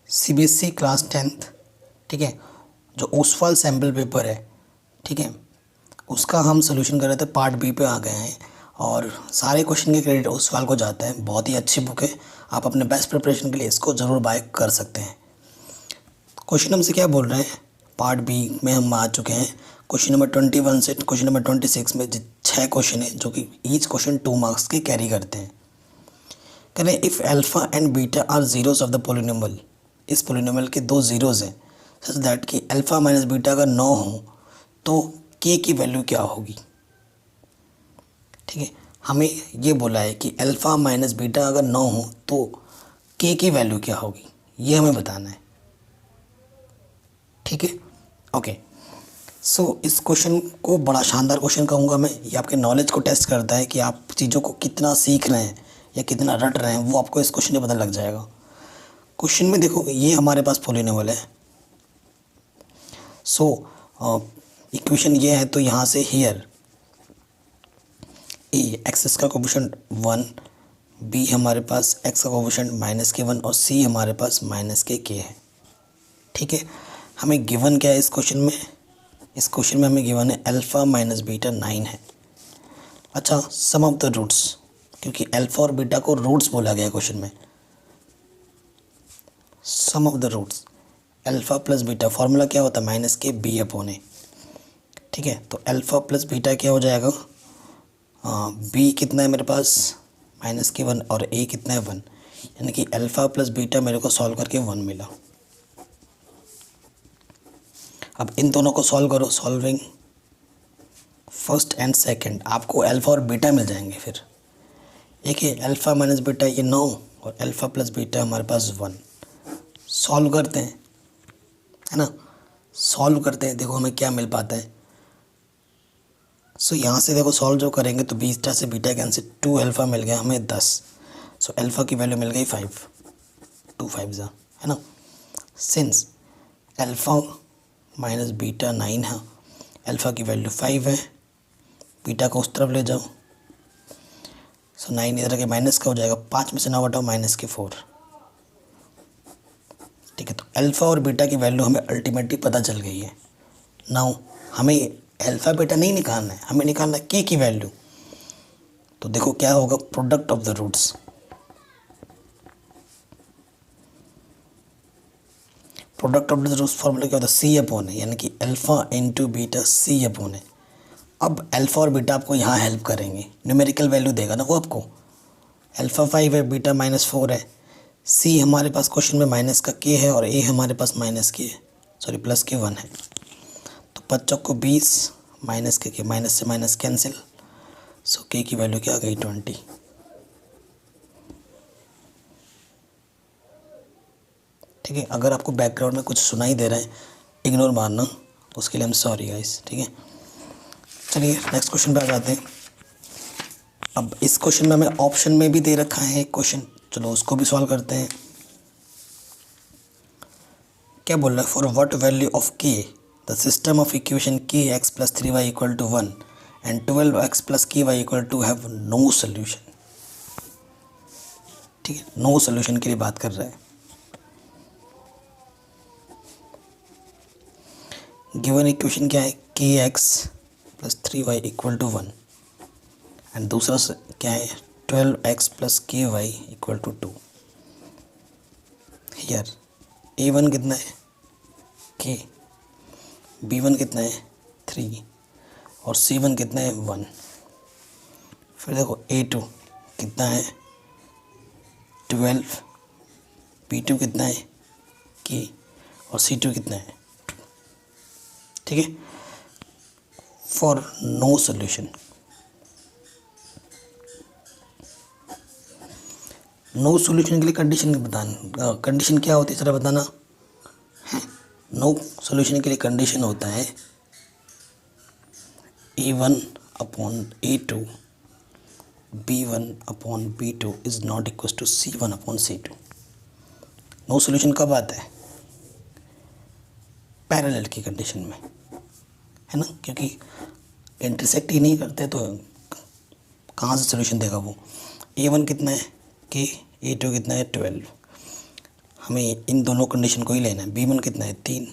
CBSE class 10th, ठीक है, जो ओसवाल सैम्पल पेपर है, ठीक है, उसका हम सोल्यूशन कर रहे थे, पार्ट बी पे आ गए हैं और सारे क्वेश्चन के क्रेडिट ओसवाल को जाता है। बहुत ही अच्छी बुक है, आप अपने बेस्ट प्रिपरेशन के लिए इसको ज़रूर बाय कर सकते हैं। क्वेश्चन हमसे क्या बोल रहे हैं, पार्ट बी में हम आ चुके हैं। क्वेश्चन नंबर 21 से क्वेश्चन नंबर 26 में 6 क्वेश्चन है जो कि ईच क्वेश्चन 2 मार्क्स के कैरी करते हैं। कह रहे हैं if alpha and beta are zeros of the polynomial, इस पोलिनोमियल के 2 जीरोज़ हैं सच दैट कि अल्फ़ा माइनस बीटा अगर 9 हो तो के की वैल्यू क्या होगी। ठीक है, हमें ये बोला है कि अल्फ़ा माइनस बीटा अगर 9 हो तो के की वैल्यू क्या होगी, ये हमें बताना है। ठीक है, ओके। सो इस क्वेश्चन को बड़ा शानदार क्वेश्चन कहूँगा मैं। ये आपके नॉलेज को टेस्ट करता है कि आप चीज़ों को कितना सीख रहे हैं या कितना रट रहे हैं, वो आपको इस क्वेश्चन से पता लग जाएगा। क्वेश्चन में देखो, ये हमारे पास पोलिनोमियल है। सो इक्वेशन ये है, तो यहाँ से हियर ए एक्स का कोफिशिएंट 1, बी हमारे पास एक्स का कोफिशिएंट -k1 और सी हमारे पास -k है। ठीक है, हमें गिवन क्या है इस क्वेश्चन में, इस क्वेश्चन में हमें गिवन है अल्फ़ा माइनस बीटा 9 है। अच्छा, सम ऑफ द रूट्स, क्योंकि अल्फ़ा और बीटा को रूट्स बोला गया है क्वेश्चन में। Sum of the roots alpha plus beta, formula क्या होता है -k b/a। ठीक है, तो अल्फ़ा प्लस बीटा क्या हो जाएगा, बी कितना है मेरे पास -k1 और ए कितना है 1, यानी कि अल्फ़ा प्लस बीटा मेरे को सॉल्व करके 1 मिला। अब इन दोनों को सॉल्व करो, सॉल्विंग फर्स्ट एंड सेकंड, आपको अल्फ़ा और बीटा मिल जाएंगे। फिर एक है अल्फ़ा माइनस बीटा ये 9 और अल्फ़ा प्लस बीटा हमारे पास 1। सॉल्व करते हैं, है ना, सॉल्व करते हैं, देखो हमें क्या मिल पाता है। सो यहाँ से देखो सॉल्व जो करेंगे तो बीटा से बीटा कैंसिल, 2 अल्फ़ा मिल गया हमें 10। सो अल्फ़ा की वैल्यू मिल गई 5, 2 5 है ना। सिंस अल्फ़ा माइनस बीटा 9 है, अल्फ़ा की वैल्यू 5 है, बीटा को उस तरफ ले जाओ। सो 9 इधर के माइनस का हो जाएगा, 5 में से 9 घटाओ -4। ठीक है, तो अल्फ़ा और बीटा की वैल्यू हमें अल्टीमेटली पता चल गई है। नाउ हमें अल्फ़ा बीटा नहीं निकालना है, हमें निकालना है के की वैल्यू। तो देखो क्या होगा, product of the roots, product of the roots formula क्या होता है, C/A, यानी कि अल्फ़ा इंटू बीटा C/A। अब अल्फ़ा और बीटा आपको यहाँ हेल्प करेंगे, न्यूमेरिकल वैल्यू देगा ना वो आपको। अल्फ़ा 5 है, बीटा -4 है, सी हमारे पास क्वेश्चन में माइनस का के है और ए हमारे पास +k1 है। तो 5 को 20, -k, माइनस से माइनस कैंसिल। सो के की वैल्यू क्या आ गई 20। ठीक है, अगर आपको बैकग्राउंड में कुछ सुनाई दे रहा है इग्नोर मारना, उसके लिए हम सॉरी गाइस। ठीक है, चलिए नेक्स्ट क्वेश्चन पे आ जाते हैं। अब इस क्वेश्चन में हमें ऑप्शन में भी दे रखा है एक क्वेश्चन, चलो उसको भी सॉल्व करते हैं। क्या बोल रहा है, for what value of k the system of equation kx + 3y = 1 and 12x + ky = have no solution. ठीक है, नो सोल्यूशन के लिए बात कर रहा है। गिवन इक्वेशन क्या है, kx + 3y = 1 एंड दूसरा क्या है 12x + ky = 2। हियर a1 कितना है k, b1 कितना है 3 और c1 कितना है 1। फिर देखो a2 कितना है 12, b2 कितना है k और c2 कितना है 2। ठीक है, for no solution, no solution के लिए कंडीशन बताना, कंडीशन क्या होती है जरा बताना है। नो सोल्यूशन के लिए कंडीशन होता है a1/a2 b1/b2 is not equal to c1/c2। No solution कब आता है, पैरेलल की कंडीशन में, है ना, क्योंकि इंटरसेक्ट ही नहीं करते तो कहाँ से सोल्यूशन देगा वो। a1 कितना है k, a2 कितना है 12। हमें इन दोनों कंडीशन को ही लेना है। B1 कितना है 3,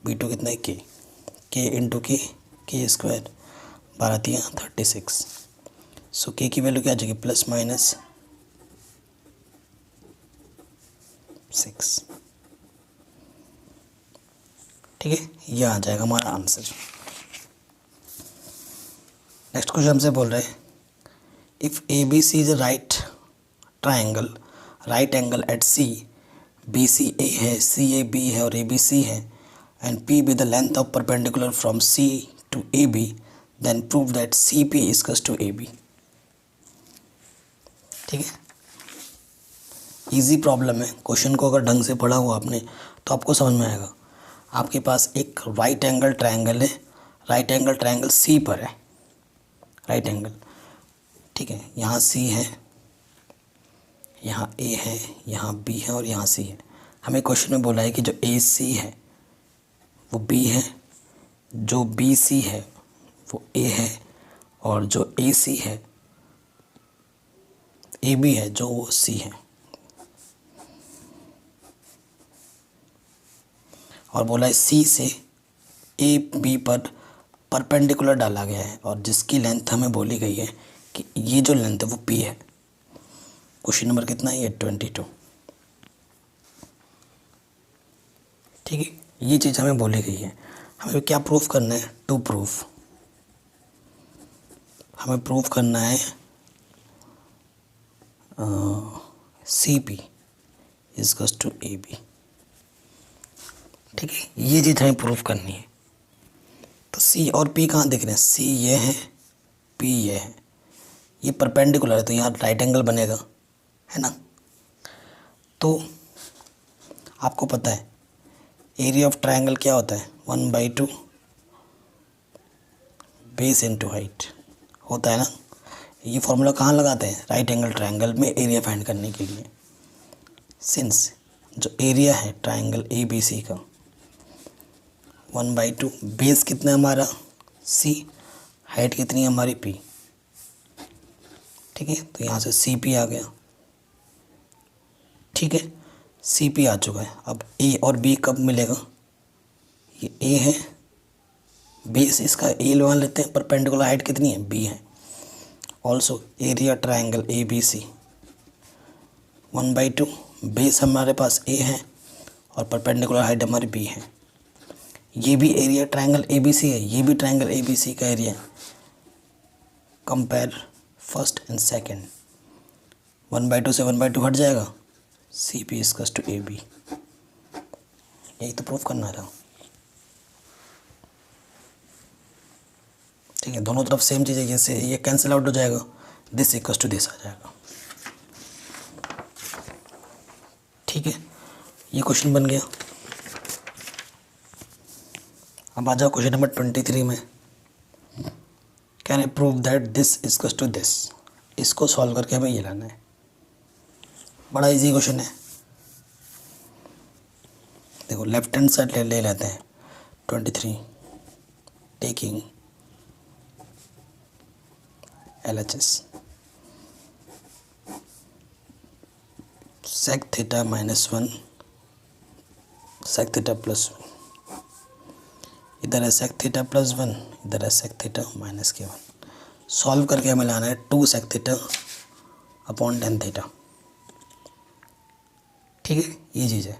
B2 कितना है K इंटू के स्क्वायर, 12×36। सो K की वैल्यू क्या आ जाएगी +- 6। ठीक है, यह आ जाएगा हमारा आंसर। नेक्स्ट क्वेश्चन हमसे बोल रहे हैं if ABC is a right angle at C, BCA है, CAB है और ABC है, and P be the length of perpendicular from C to AB, then prove that CP equals to AB। ठीक है, इजी प्रॉब्लम है। Question को अगर ढंग से पढ़ा हुआ आपने तो आपको समझ में आएगा। आपके पास एक राइट एंगल ट्रायंगल है, राइट एंगल ट्रायंगल C पर है, राइट एंगल। ठीक है, यहाँ C है, यहाँ A है, यहाँ B है और यहाँ C है। हमें क्वेश्चन में बोला है कि जो AC है वो B है, जो BC है वो A है, और जो AC है AB है जो वो C है। और बोला है C से AB पर परपेंडिकुलर डाला गया है और जिसकी लेंथ हमें बोली गई है कि ये जो लेंथ है वो P है। क्वेश्चन नंबर कितना है ये 22। ठीक है, ये चीज़ हमें बोली गई है। हमें क्या प्रूफ करना है? टू प्रूफ, हमें प्रूफ करना है CP इजकल्स टू AB। ठीक है, ये चीज़ हमें प्रूफ करनी है। तो C और P कहाँ दिख रहे हैं? C ये है, P ये है, ये परपेंडिकुलर है तो यहाँ राइट एंगल बनेगा, है ना। तो आपको पता है एरिया ऑफ ट्रायंगल क्या होता है? 1/2 बेस इंटू हाइट होता है ना। ये फॉर्मूला कहाँ लगाते हैं? राइट एंगल ट्रायंगल में एरिया फाइंड करने के लिए। सिंस जो एरिया है ट्रायंगल ABC का 1/2, बेस कितना है हमारा C, हाइट कितनी है हमारी P। ठीक है, तो यहाँ से CP आ गया। ठीक है, CP आ चुका है। अब A और B कब मिलेगा? ये A है, बेस इसका A मान लेते हैं, परपेंडिकुलर हाइट कितनी है? B है। Also area triangle ABC 1/2, base हमारे पास A है और परपेंडिकुलर हाइट हमारी B है। ये भी एरिया ट्रायंगल ABC है, ये भी ट्रायंगल ABC का एरिया है। कंपेयर फर्स्ट एंड सेकंड, 1/2 से 1/2 हट जाएगा, CP इजकल्स टू AB। यही तो प्रूफ करना था। ठीक है, दोनों तरफ सेम चीज़ है, जैसे ये कैंसिल आउट हो जाएगा, दिस इक्वल्स टू दिस आ जाएगा। ठीक है, ये क्वेश्चन बन गया। अब आ जाओ क्वेश्चन नंबर 23 में। Can I prove that this equals to this. इसको सॉल्व करके हमें ये लाना है। बड़ा इजी क्वेश्चन है। देखो लेफ्ट हैंड साइड ले लेते हैं 23, taking LHS sec theta -1 sec theta +1, इधर है sec थीटा +1, इधर है sec थीटा -k1। सॉल्व करके हमें लाना है 2 sec theta upon tan theta. ठीक है, ये चीज़ है।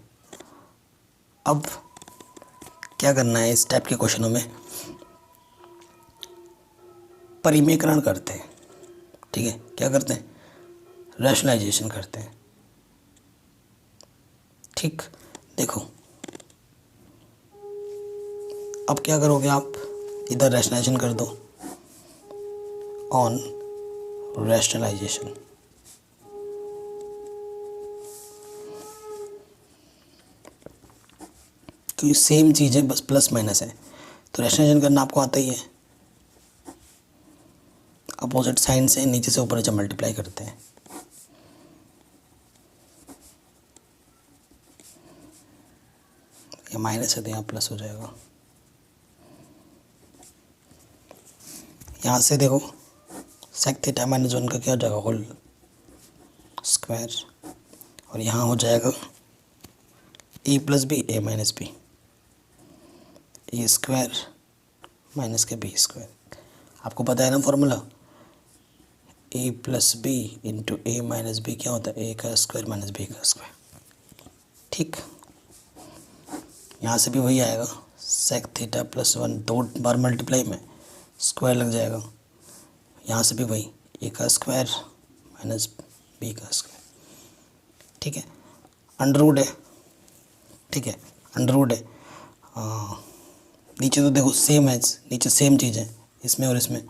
अब क्या करना है, इस टाइप के क्वेश्चनों में परिमेयकरण करते हैं। ठीक है, क्या करते हैं? रैशनलाइजेशन करते हैं। ठीक, देखो अब क्या करोगे आप? इधर रैशनलाइजेशन कर दो ऑन रैशनलाइजेशन। क्योंकि सेम चीज़ है, बस प्लस माइनस है, तो रैशनलाइजेशन करना आपको आता ही है। अपोजिट साइन से नीचे से ऊपर नीचे मल्टीप्लाई करते हैं। ये माइनस है तो यहाँ प्लस हो जाएगा। यहाँ से देखो sec थीटा -1 का क्या हो जाएगा? होल स्क्वायर, और यहाँ हो जाएगा ए प्लस बी ए माइनस बी, ए स्क्वायर माइनस के बी स्क्वायर। आपको पता है ना फॉर्मूला, ए प्लस बी इंटू ए माइनस बी क्या होता है, ए का स्क्वायर माइनस बी का स्क्वायर। ठीक, यहाँ से भी वही आएगा, सेक थीटा प्लस 1, 2 बार मल्टीप्लाई में स्क्वायर लग जाएगा। यहाँ से भी वही, ए का स्क्वायर माइनस बी का स्क्वायर। ठीक है, अंडरवुड है, ठीक है, अंडरवुड है। नीचे तो देखो सेम है, नीचे सेम चीज़ है इसमें और इसमें,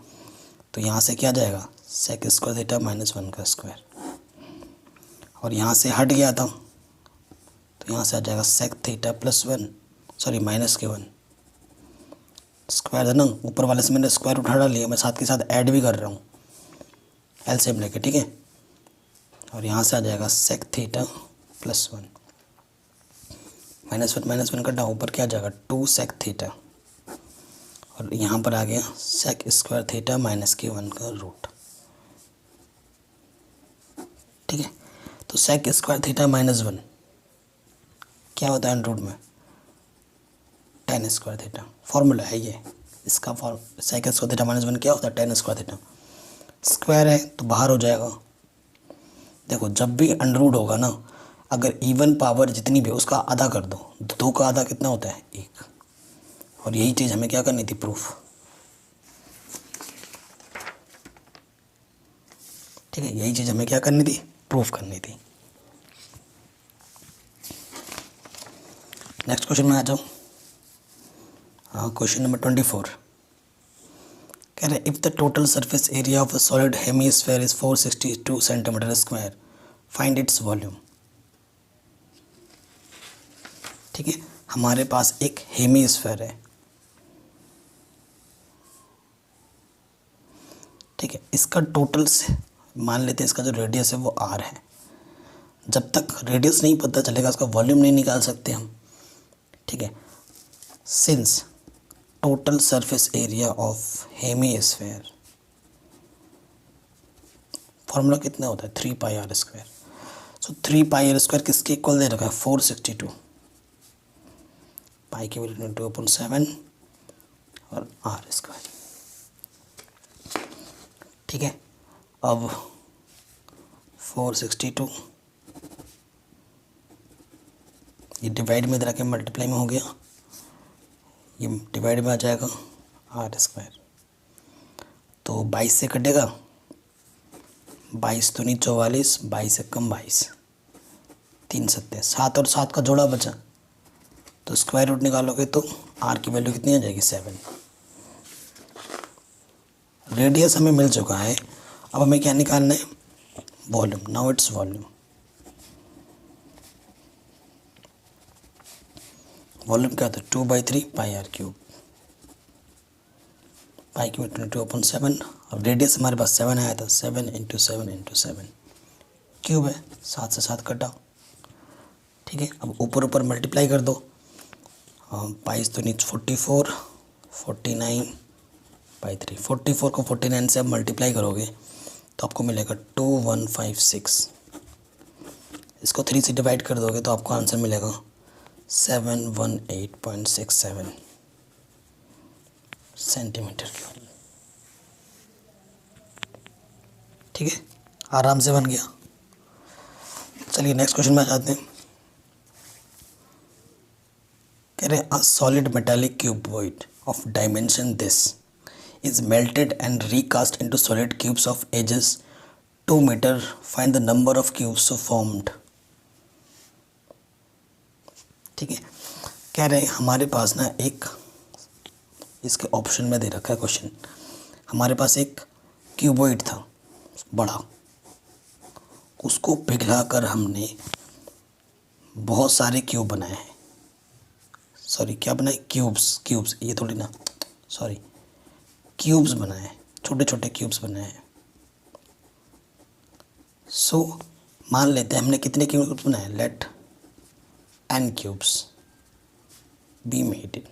तो यहाँ से क्या जाएगा, सेक स्क्वायर थीटा माइनस 1 का स्क्वायर। और यहाँ से हट गया था तो यहाँ से आ जाएगा sec theta plus 1, sorry minus के 1 स्क्वायर है ना, ऊपर वाले से मैंने स्क्वायर उठा लिया, मैं साथ के साथ ऐड भी कर रहा हूँ एलसीएम लेके। ठीक है, और यहाँ से आ जाएगा sec theta plus 1, minus one कटा, ऊपर क्या आ जाएगा 2 सेक थीटा, और यहाँ पर आ गया सेक स्क्वायर थीटा माइनस के 1 का रूट। ठीक है, तो सेक स्क्वायर थीटा माइनस 1 क्या होता है अंडर रूट में, टेन स्क्वायर थीटा। फॉर्मूला है ये इसका, सेक स्क्वायर थीटा माइनस 1 क्या होता है, टेन स्क्वायर थीटा। स्क्वायर है तो बाहर हो जाएगा। देखो जब भी अंडर रूट होगा ना, अगर इवन पावर जितनी भी उसका आधा कर दो, 2 का आधा कितना होता है 1। और यही चीज़ हमें क्या करनी थी, प्रूफ। ठीक है, यही चीज़ हमें क्या करनी थी, प्रूफ करनी थी। नेक्स्ट क्वेश्चन में आ जाओ। हाँ, क्वेश्चन नंबर 24 कह रहे if the total surface area of a solid hemisphere is 462 centimetre square, find its volume. ठीक है, हमारे पास एक हेमीस्फेयर है। ठीक है, इसका टोटल से मान लेते हैं, इसका जो रेडियस है वो आर है। जब तक रेडियस नहीं पता चलेगा इसका वॉल्यूम नहीं निकाल सकते हम। ठीक है, since total surface area of hemisphere, formula कितना होता है 3 pi R square. So 3 pi R square किसके इक्वल दे रखा है, 462, पाई की वैल्यू 2/7 और आर स्क्वायर। ठीक है, अब 462 ये डिवाइड में इधर आके मल्टीप्लाई में हो गया, ये डिवाइड में आ जाएगा आर स्क्वायर। तो 22 से कटेगा, 22 दूनी 44, 22 से कम 22, 3 सत्ते 7 और 7 का जोड़ा बचा, तो स्क्वायर रूट निकालोगे तो आर की वैल्यू कितनी आ जाएगी 7। रेडियस हमें मिल चुका है, अब हमें क्या निकालना है, volume. Now its volume. Volume क्या होता है 2/3 पाई आर क्यूब, पाई की वैल्यू 2/7 और रेडियस हमारे पास 7 आया था, 7 × 7 × 7 क्यूब है, 7 से 7 कटा। ठीक है, अब ऊपर ऊपर मल्टीप्लाई कर दो, 22 दूनी 44, 49/3, 44 को 49 से अब मल्टीप्लाई करोगे तो आपको मिलेगा 2156। इसको 3 से डिवाइड कर दोगे तो आपको आंसर मिलेगा 718.67 सेंटीमीटर क्यूब। ठीक है, आराम से बन गया। चलिए नेक्स्ट क्वेश्चन में आ जाते हैं। कह रहे a solid metallic cuboid of dimension this is melted and recast into solid cubes of edges 2 meter. Find the number of cubes so formed. ठीक है, कह रहे हमारे पास ना एक, इसके ऑप्शन में दे रखा है क्वेश्चन, हमारे पास एक क्यूबॉइड था बड़ा, उसको पिघलाकर हमने बहुत सारे क्यूब बनाए हैं। सॉरी क्या बनाए, क्यूब्स, ये थोड़ी ना, सॉरी क्यूब्स बनाए, छोटे छोटे क्यूब्स बनाए हैं। सो मान लेते हैं हमने कितने क्यूब्स बनाए, let n cubes be made it.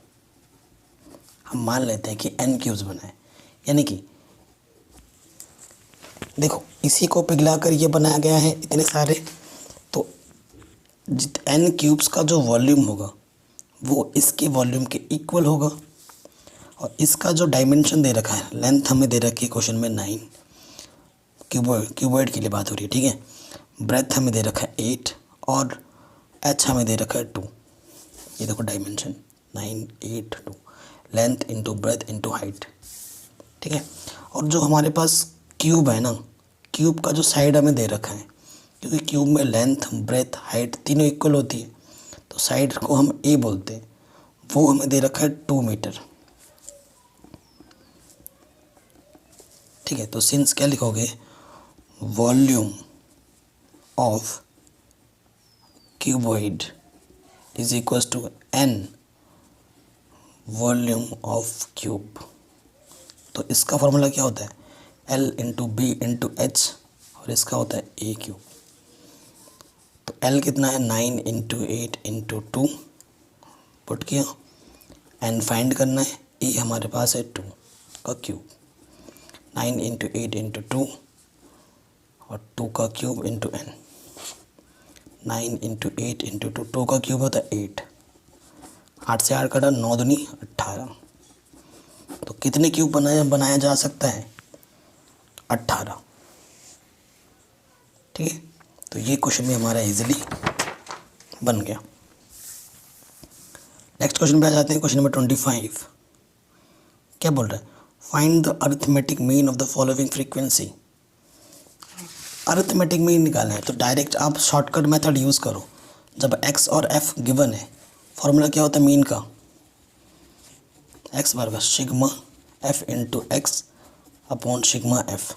हम मान लेते हैं कि n क्यूब्स बनाए, यानी कि देखो इसी को पिघला कर ये बनाया गया है इतने सारे, तो n क्यूब्स का जो वॉल्यूम होगा वो इसके वॉल्यूम के इक्वल होगा। और इसका जो डायमेंशन दे रखा है, लेंथ हमें दे रखी है क्वेश्चन में 9, क्यूबॉइड के लिए बात हो रही है, ठीक है। ब्रेथ हमें दे रखा है 8 और h हमें दे रखा है 2। ये देखो dimension 9 8 2, length into breadth into height, ठीक है। और जो हमारे पास क्यूब है ना, क्यूब का जो साइड हमें दे रखा है, क्योंकि क्यूब में लेंथ ब्रेथ हाइट तीनों इक्वल होती है, तो साइड को हम ए बोलते हैं, वो हमें दे रखा है 2 मीटर, ठीक है। तो सिंस क्या लिखोगे, volume of cuboid is equals to n volume of cube. तो इसका फॉर्मूला क्या होता है, L into b into h, और इसका होता है ए क्यूब। तो L कितना है, 9 इंटू 8 इंटू 2 पुट किया, n फाइंड करना है, ए हमारे पास है 2 का क्यूब, 9 इंटू 8 इंटू 2 और 2 का cube into n, 9 into 8 into 2, 2 का क्यूब होता है 8, 8 से 8 कटा 9 दूनी 18। तो कितने क्यूब बनाया जा सकता है, 18, ठीक है। तो ये क्वेश्चन भी हमारा इजीली बन गया। नेक्स्ट क्वेश्चन पे आ जाते हैं, क्वेश्चन नंबर 25। क्या बोल रहा है, find the arithmetic mean of the following frequency. Arithmetic mean निकालना है तो डायरेक्ट आप शॉर्टकट मेथड यूज़ करो। जब x और f गिवन है, फॉर्मूला क्या होता है मीन का, x बराबर sigma f into x upon sigma f,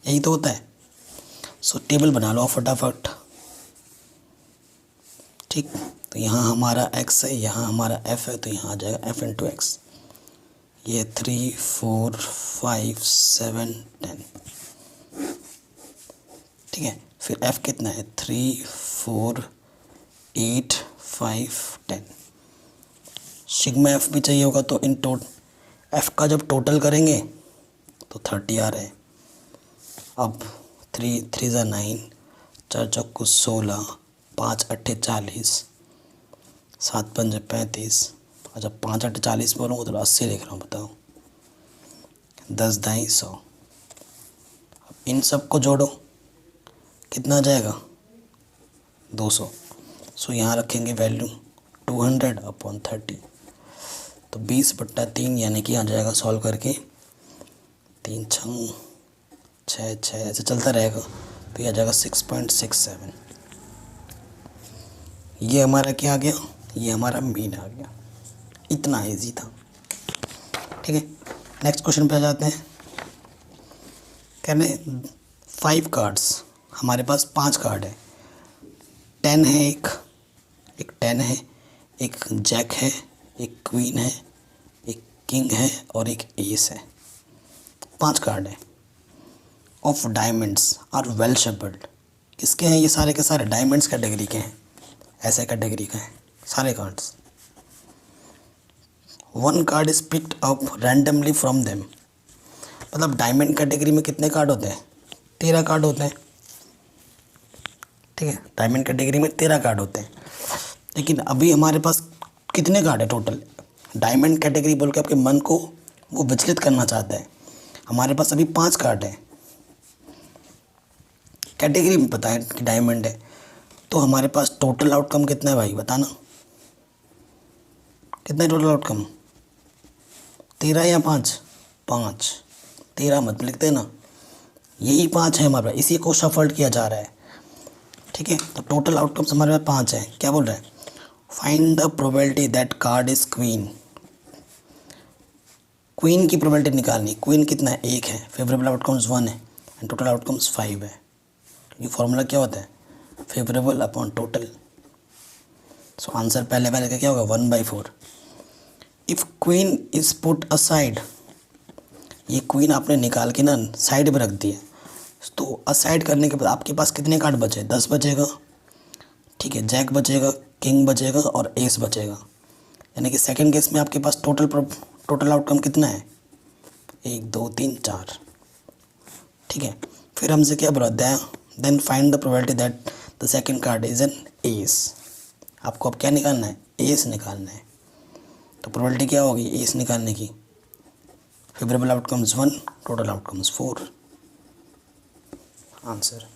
यही तो होता है। सो टेबल बना लो फटाफट, ठीक। तो यहाँ हमारा x है, यहाँ हमारा f है, तो यहाँ आ जाएगा f इंटू एक्स। ये 3 4 5 7 10, ठीक है। फिर f कितना है, 3 4 8 5 10। सिग्मा f भी चाहिए होगा, तो इन f का जब टोटल करेंगे तो 30 आ रहा है। अब 3 3 ज़ा 9, 4 चौको 16, 5 8 40, 7 5 35। अच्छा 5 8 40 बोलूँगा तो 80 लिख रहा हूँ, बताओ 10 दाई 100। अब इन सब को जोड़ो, कितना आ जाएगा, 200। सो यहाँ रखेंगे वैल्यू 200 अपॉन 30, तो 20/3 यानी कि आ जाएगा सॉल्व करके 3 6 6 6 ऐसे चलता रहेगा, तो ये आ जाएगा 6.67। ये हमारा क्या आ गया, ये हमारा मीन आ गया। इतना इजी था, ठीक है। नेक्स्ट क्वेश्चन पे आ जाते हैं। कहने 5 कार्ड्स, हमारे पास 5 कार्ड है, 10 है, एक 10 है, एक जैक है, एक क्वीन है, एक किंग है और एक एस है। 5 कार्ड है। Of diamonds are well shuffled, किसके हैं ये सारे के सारे, डायमंड्स कैटेगरी के हैं, ऐसे कैटेगरी का है सारे cards. 1 card is picked up randomly from them, मतलब डायमंड कैटेगरी में कितने कार्ड होते हैं, 13 कार्ड होते हैं, ठीक है। डायमंड कैटेगरी में 13 कार्ड होते हैं, लेकिन अभी हमारे पास कितने कार्ड है टोटल। डायमंड कैटेगरी बोल के आपके मन को वो विचलित करना चाहता है। हमारे पास अभी 5 कार्ड है, कैटेगरी में पता है कि डायमंड है, तो हमारे पास टोटल आउटकम कितना है भाई, बताना कितना है टोटल आउटकम, 13 या 5, 5, 13 मत लिख देना, यही 5 है हमारे पास, इसी को शफल्ड किया जा रहा है, ठीक है। तो टोटल आउटकम्स हमारे पास 5 है। क्या बोल रहा है, find the probability that card is queen. Queen की प्रोबेबिलिटी निकालनी, क्वीन कितना है, 1 है, फेवरेबल आउटकम्स 1 है एंड टोटल आउटकम्स 5 है। ये फॉर्मूला क्या होता है, favourable upon total. So answer पहले का क्या होगा, 1/4। If queen is put aside, ये क्वीन आपने निकाल के ना साइड में रख दी है, तो असाइड करने के बाद आपके पास कितने कार्ड बचे, 10 बचेगा, ठीक है। जैक बचेगा, किंग बचेगा और एस बचेगा, यानी कि सेकंड केस में आपके पास टोटल आउटकम कितना है, 1 2 3 4, ठीक है। फिर हमसे क्या बोला, then find the probability that the second card is an ace. आपको अब क्या निकालना है, एस निकालना है। तो प्रोबेबिलिटी क्या होगी एस निकालने की, favourable outcomes 1, total outcomes 4। Answer